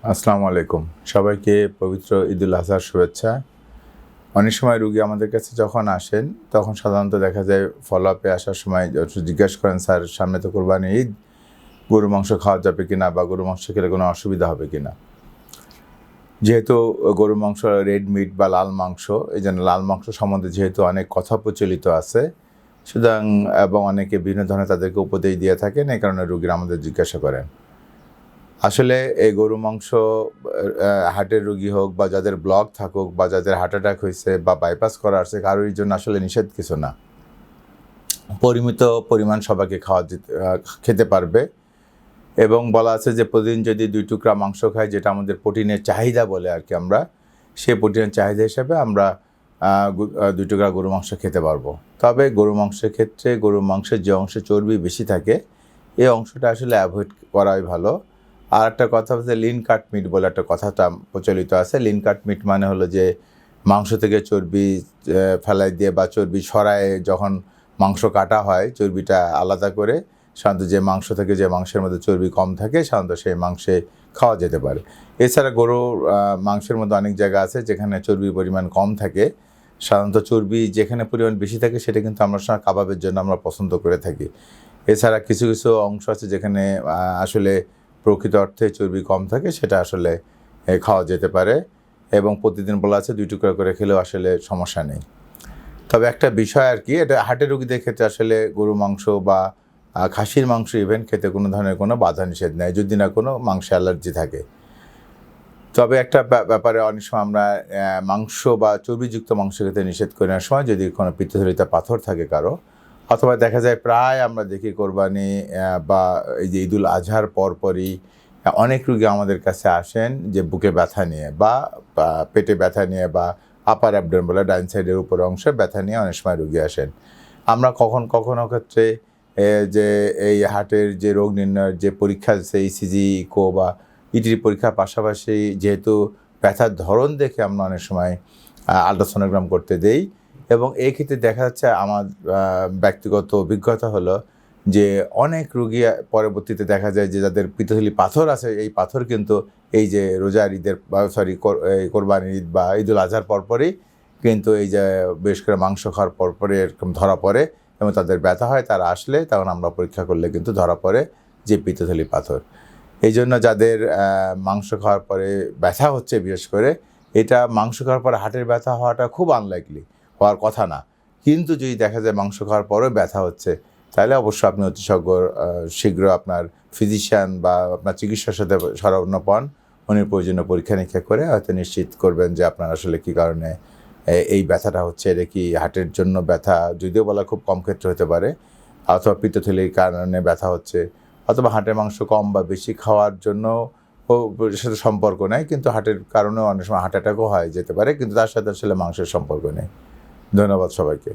আসসালামু আলাইকুম। সবাইকে পবিত্র ঈদুল আজহার শুভেচ্ছা। অনেক সময় রুগী আমাদের কাছে যখন আসেন, তখন সাধারণত দেখা যায় ফলো-আপে আসার সময় জিজ্ঞেস করেন, "স্যার, সামনে তো কোরবানির ঈদ, গরুর মাংস খাওয়া যাবে কিনা বা গরুর মাংস খেলে কোনো অসুবিধা হবে কিনা?" যেহেতু গরুর মাংস রেড মিট বা লাল মাংস, এইজন্য লাল মাংস সম্বন্ধে যেহেতু অনেক কথা প্রচলিত আছে, সুতরাং এবং অনেকে বিভিন্ন ধরনের তাদেরকে উপদেশ দিয়ে থাকেন, এই কারণে রুগীরা আমাদের জিজ্ঞাসা করেন। আসলে এই গরু মাংস হার্টের রোগী হোক বা যাদের ব্লক থাকুক বা যাদের হার্ট অ্যাটাক হয়েছে বা বাইপাস করা আছে, কারোর জন্য আসলে নিষেধ কিছু না। পরিমিত পরিমাণ সবাইকে খেতে পারবে এবং বলা আছে যে প্রতিদিন যদি 2 টুকরা মাংস খাই, যেটা আমাদের প্রোটিনের চাহিদা বলে আর কি আমরা, সেই প্রোটিনের চাহিদা হিসাবে আমরা 2 টুকরা গরু মাংস খেতে পারবো। তবে গরু মাংসের ক্ষেত্রে গরুর মাংসের যে অংশে চর্বি বেশি থাকে, এই অংশটা আসলে অ্যাভয়েড করাই ভালো। আর একটা কথা হচ্ছে লিন কাট মিট বলে একটা কথাটা প্রচলিত আছে। লিন কাট মিট মানে হলো যে মাংস থেকে চর্বি ফেলাই দিয়ে বা চর্বি সরায় যখন মাংস কাটা হয়, চর্বিটা আলাদা করে সাধারণত যে মাংস থেকে যে মাংসের মধ্যে চর্বি কম থাকে, সাধারণত সেই মাংসে খাওয়া যেতে পারে। এছাড়া গরুর মাংসের মধ্যে অনেক জায়গা আছে যেখানে চর্বির পরিমাণ কম থাকে। সাধারণত চর্বি যেখানে পরিমাণ বেশি থাকে সেটা কিন্তু আমরা সময় কাবাবের জন্য আমরা পছন্দ করে থাকি। এছাড়া কিছু কিছু অংশ আছে যেখানে আসলে প্রকৃত অর্থে চর্বি কম থাকে, সেটা আসলে খাওয়া যেতে পারে এবং প্রতিদিন বলা আছে 2 টুকরা করে খেলেও আসলে সমস্যা নেই। তবে একটা বিষয় আর কি, এটা হার্টের রোগীদের ক্ষেত্রে আসলে গরু মাংস বা খাসির মাংস ইভেন খেতে কোনো ধরনের কোনো বাধা নিষেধ নেই, যদি না কোনো মাংসে অ্যালার্জি থাকে। তবে একটা ব্যাপারে অনেক সময় আমরা মাংস বা চর্বিযুক্ত মাংস খেতে নিষেধ করে নেওয়ার সময় যদি কোনো পিত্তথলিতে পাথর থাকে কারো, অথবা দেখা যায় প্রায় আমরা দেখি কোরবানি বা এই যে ঈদুল আজহার পরপরই অনেক রুগী আমাদের কাছে আসেন যে বুকে ব্যথা নিয়ে বা পেটে ব্যথা নিয়ে বা আপার অ্যাবডোমেন বলে ডাইন সাইডের উপর অংশে ব্যথা নিয়ে অনেক সময় রুগী আসেন। আমরা কখনো ক্ষেত্রে যে এই হার্টের যে রোগ নির্ণয়ের যে পরীক্ষা আছে ইসিজি, ইকো বা ইটির পরীক্ষার পাশাপাশি যেহেতু ব্যথার ধরন দেখে আমরা অনেক সময় আল্ট্রাসোনোগ্রাম করতে দেই এবং এই ক্ষেত্রে দেখা যাচ্ছে আমার ব্যক্তিগত অভিজ্ঞতা হলো যে অনেক রুগী পরবর্তীতে দেখা যায় যে যাদের পিত্তথলি পাথর আছে, এই পাথর কিন্তু এই যে রোজার ঈদের কোরবানির ঈদ বা ঈদুল আজহার পরপরই কিন্তু এই যে বেশ করে মাংস খাওয়ার পরপরই এরকম ধরা পড়ে এবং তাদের ব্যথা হয়। তারা আসলে তখন আমরা পরীক্ষা করলে কিন্তু ধরা পড়ে যে পিত্তথলি পাথর। এই জন্য যাদের মাংস খাওয়ার পরে ব্যথা হচ্ছে, বিশেষ করে এটা মাংস খাওয়ার পরে হার্টের ব্যথা হওয়াটা খুব আনলাইকলি, হওয়ার কথা না। কিন্তু যদি দেখা যায় মাংস খাওয়ার পরেও ব্যথা হচ্ছে, তাহলে অবশ্যই আপনি শীঘ্র আপনার ফিজিশিয়ান বা আপনার চিকিৎসার সাথে শরণাপন্ন, উনি প্রয়োজনীয় পরীক্ষা নিরীক্ষা করে হয়তো নিশ্চিত করবেন যে আপনার আসলে কী কারণে এই ব্যথাটা হচ্ছে। এটা কি হার্টের জন্য ব্যথা, যদিও বলা খুব কম ক্ষেত্রে হতে পারে, অথবা পিত্তথলির কারণে ব্যথা হচ্ছে, অথবা হাটের মাংস কম বা বেশি খাওয়ার জন্য সাথে সম্পর্ক নেই, কিন্তু হার্টের কারণেও অনেক সময় হার্ট অ্যাটাকও হয় যেতে পারে, কিন্তু তার সাথে আসলে মাংসের সম্পর্ক নেই। ধন্যবাদ সবাইকে।